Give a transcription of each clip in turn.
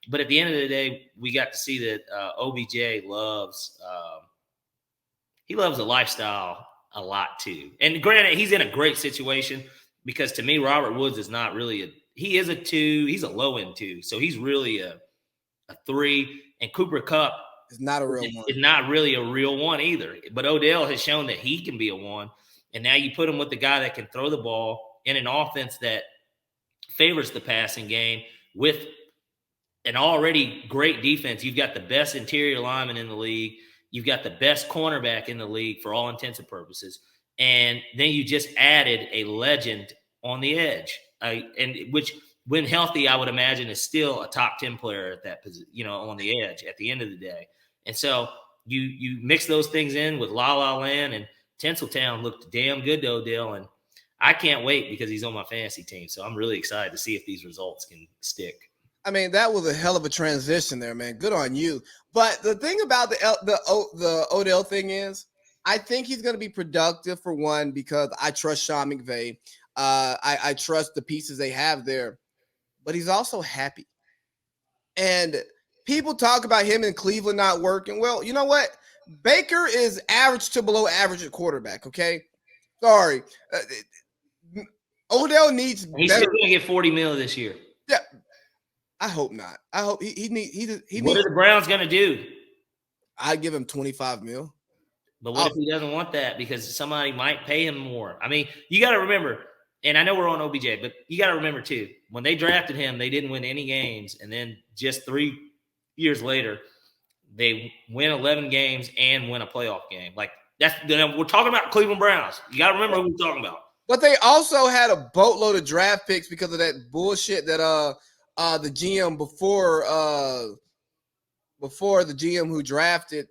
But at the end of the day, we got to see that OBJ loves he loves the lifestyle a lot too. And granted, he's in a great situation because to me, Robert Woods is not really he is a 2. He's a low end 2. So he's really a 3. And Cooper Kupp is not a real 1. Is not really a real 1 either. But Odell has shown that he can be a 1. And now you put him with the guy that can throw the ball in an offense that favors the passing game with an already great defense. You've got the best interior lineman in the league. You've got the best cornerback in the league for all intents and purposes. And then you just added a legend on the edge, and which when healthy, I would imagine is still a top 10 player at that position, on the edge at the end of the day. And so you mix those things in with La La Land, and Tinseltown looked damn good to Odell. And I can't wait because he's on my fantasy team. So I'm really excited to see if these results can stick. I mean, that was a hell of a transition there, man. Good on you. But the thing about the Odell thing is, I think he's going to be productive for one because I trust Sean McVay. I trust the pieces they have there. But he's also happy. And people talk about him in Cleveland not working. Well, you know what? Baker is average to below average at quarterback, okay? Sorry. Odell needs He's still going to get $40 million this year. Yeah. I hope not. I hope he What are the Browns going to do? I'd give him $25 million. But what if he doesn't want that because somebody might pay him more? I mean, you got to remember, and I know we're on OBJ, but you got to remember too, when they drafted him, they didn't win any games. And then just 3 years later, they win 11 games and win a playoff game. Like we're talking about Cleveland Browns. You got to remember who we're talking about. But they also had a boatload of draft picks because of that bullshit that the GM before the GM who drafted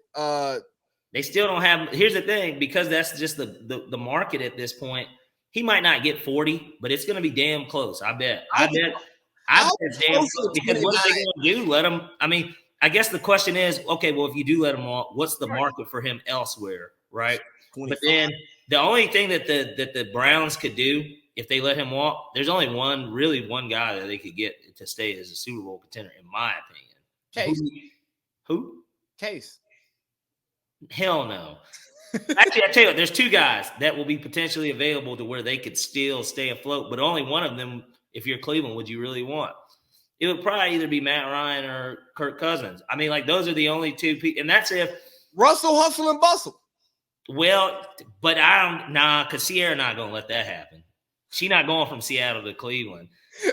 they still don't have. Here's the thing, because that's just the market at this point. He might not get 40, but it's going to be damn close. I bet it's damn close because what are they going to do? Let him? I mean, I guess the question is, okay, well, if you do let him walk, what's the market for him elsewhere, right? 25. But then the only thing that the Browns could do if they let him walk, there's only one guy that they could get to stay as a Super Bowl contender, in my opinion. Case. Who? Case. Hell no. Actually, I tell you what, there's 2 guys that will be potentially available to where they could still stay afloat, but only one of them, if you're Cleveland, would you really want? It would probably either be Matt Ryan or Kirk Cousins. I mean, like, those are the only 2 people, and that's if Russell hustle and bustle. Well, but because Sierra not going to let that happen. She's not going from Seattle to Cleveland.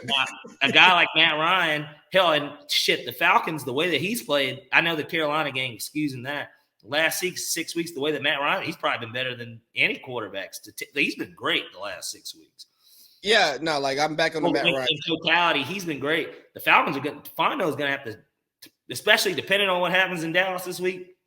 Now, a guy like Matt Ryan, hell, and shit, the Falcons, the way that he's played, I know the Carolina game, excusing that, the last 6 weeks, the way that Matt Ryan, he's probably been better than any quarterbacks. He's been great the last 6 weeks. Yeah, no, like I'm back on the Matt Ryan. In totality, he's been great. The Falcons are going to, Fondo's going to have to, especially depending on what happens in Dallas this week.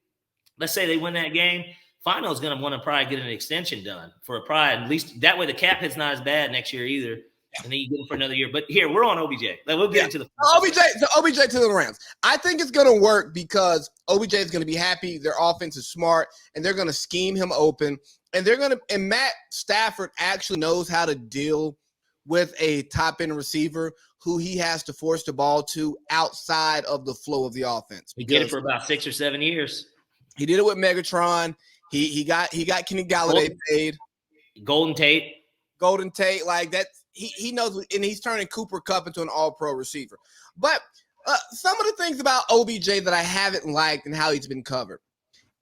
Let's say they win that game. Fondo's going to want to probably get an extension done for at least that way the cap hit's not as bad next year either. And then you get him for another year. But here, we're on OBJ. We'll get into the OBJ to the Rams. I think it's going to work because OBJ is going to be happy. Their offense is smart, and they're going to scheme him open. And Matt Stafford actually knows how to deal with a top-end receiver who he has to force the ball to outside of the flow of the offense. He did it for about 6 or 7 years. He did it with Megatron. He got Kenny Galladay paid. Golden Tate, like that. He knows, and he's turning Cooper Kupp into an all-pro receiver. But some of the things about OBJ that I haven't liked and how he's been covered.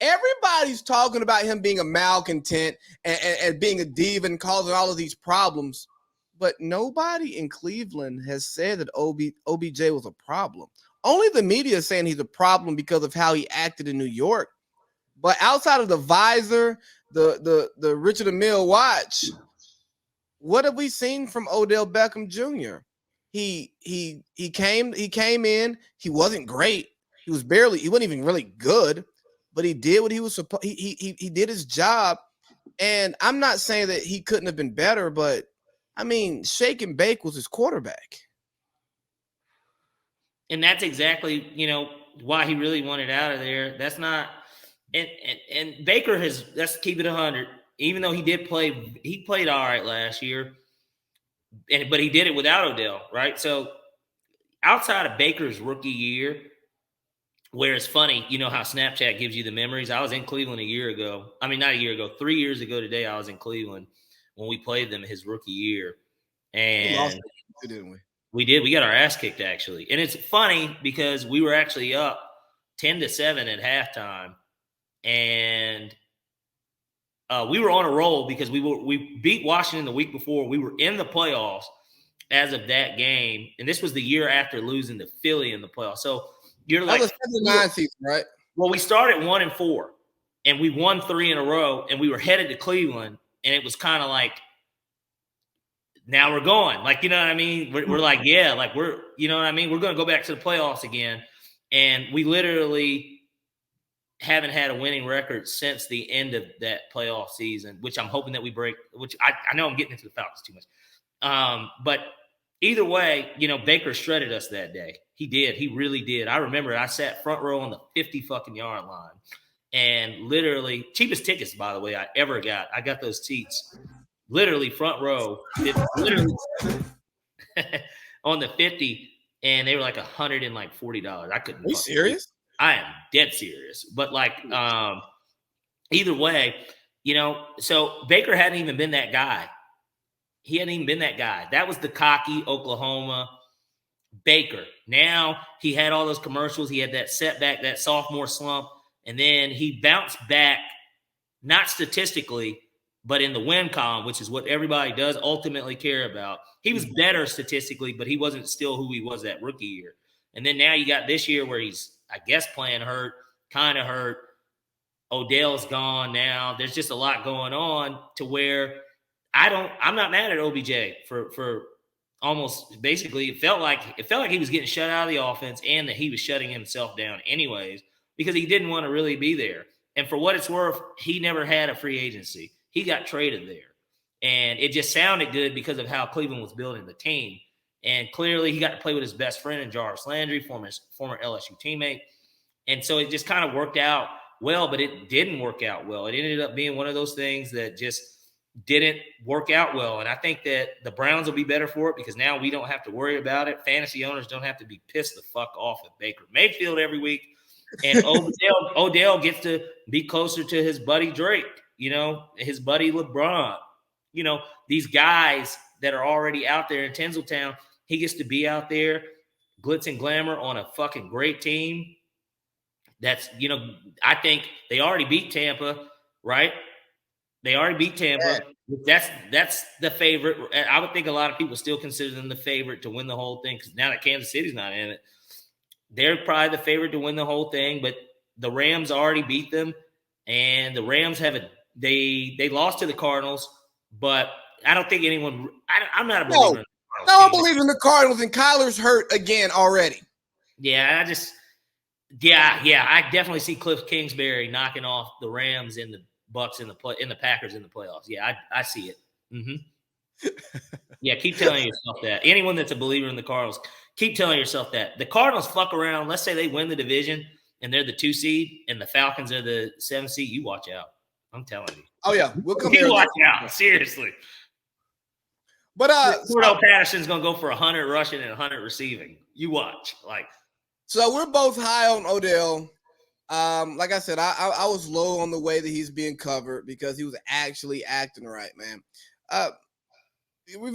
Everybody's talking about him being a malcontent and being a diva and causing all of these problems. But nobody in Cleveland has said that OBJ was a problem. Only the media is saying he's a problem because of how he acted in New York. But outside of the visor, the Richard Mille watch, what have we seen from Odell Beckham Jr.? He came in. He wasn't great. He wasn't even really good, but he did what he was supposed. He did his job. And I'm not saying that he couldn't have been better, but I mean, shake and bake was his quarterback. And that's exactly, why he really wanted out of there. That's not. And Baker let's keep it 100. Even though he played all right last year, but he did it without Odell, right? So outside of Baker's rookie year, where it's funny, you know how Snapchat gives you the memories. I was in Cleveland a year ago. I mean, not a year ago, 3 years ago today. I was in Cleveland when we played them his rookie year, We lost and it, didn't we? we did. We got our ass kicked actually, and it's funny because we were actually up 10-7 at halftime, and we were on a roll because we beat Washington the week before. We were in the playoffs as of that game, and this was the year after losing to Philly in the playoffs. So you're That like was the 79 season, right? Well, we started 1-4, and we won 3 in a row, and we were headed to Cleveland, and it was kind of like, now we're going. Like, you know what I mean? We're like, yeah, like you know what I mean? We're going to go back to the playoffs again, and we literally haven't had a winning record since the end of that playoff season, which I'm hoping that we break, which I know I'm getting into the Falcons too much. But either way, you know, Baker shredded us that day. He did. He really did. I remember I sat front row on the 50 fucking yard line, and literally cheapest tickets, by the way, I ever got. I got those seats literally front row, literally on the 50, and they were like $140. I couldn't. Are you serious? I am dead serious. But like, either way, you know, so Baker hadn't even been that guy. He hadn't even been that guy. That was the cocky Oklahoma Baker. Now he had all those commercials. He had that setback, that sophomore slump, and then he bounced back, not statistically, but in the win column, which is what everybody does ultimately care about. He was better statistically, but he wasn't still who he was that rookie year. And then now you got this year where he's, I guess, playing hurt, kind of hurt. Odell's gone now. There's just a lot going on to where I'm not mad at OBJ for almost basically it felt like he was getting shut out of the offense and that he was shutting himself down anyways because he didn't want to really be there. And for what it's worth, he never had a free agency. He got traded there. And it just sounded good because of how Cleveland was building the team. And clearly he got to play with his best friend in Jarvis Landry, former LSU teammate. And so it just kind of worked out well, but it didn't work out well. It ended up being one of those things that just didn't work out well. And I think that the Browns will be better for it because now we don't have to worry about it. Fantasy owners don't have to be pissed the fuck off at Baker Mayfield every week. And Odell gets to be closer to his buddy Drake, you know, his buddy LeBron, you know, these guys that are already out there in Tinseltown. He gets to be out there, glitz and glamour on a fucking great team. That's, you know, I think they already beat Tampa, right? They already beat Tampa. Yeah. That's the favorite. I would think a lot of people still consider them the favorite to win the whole thing because now that Kansas City's not in it, they're probably the favorite to win the whole thing. But the Rams already beat them, and the Rams they lost to the Cardinals. But I don't think anyone. I'm not a believer. No one believes in the Cardinals, and Kyler's hurt again already. Yeah, I definitely see Cliff Kingsbury knocking off the Rams and the Bucks in the Packers in the playoffs. Yeah, I see it. Mm-hmm. Yeah, keep telling yourself that. Anyone that's a believer in the Cardinals, keep telling yourself that. The Cardinals fuck around. Let's say they win the division and they're the 2 seed and the Falcons are the 7 seed. You watch out. I'm telling you. Oh, yeah. We'll come You watch out. Seriously. But Cordell Patterson's going to go for 100 rushing and 100 receiving. You watch. So we're both high on Odell. Like I said, I was low on the way that he's being covered because he was actually acting right, man. We've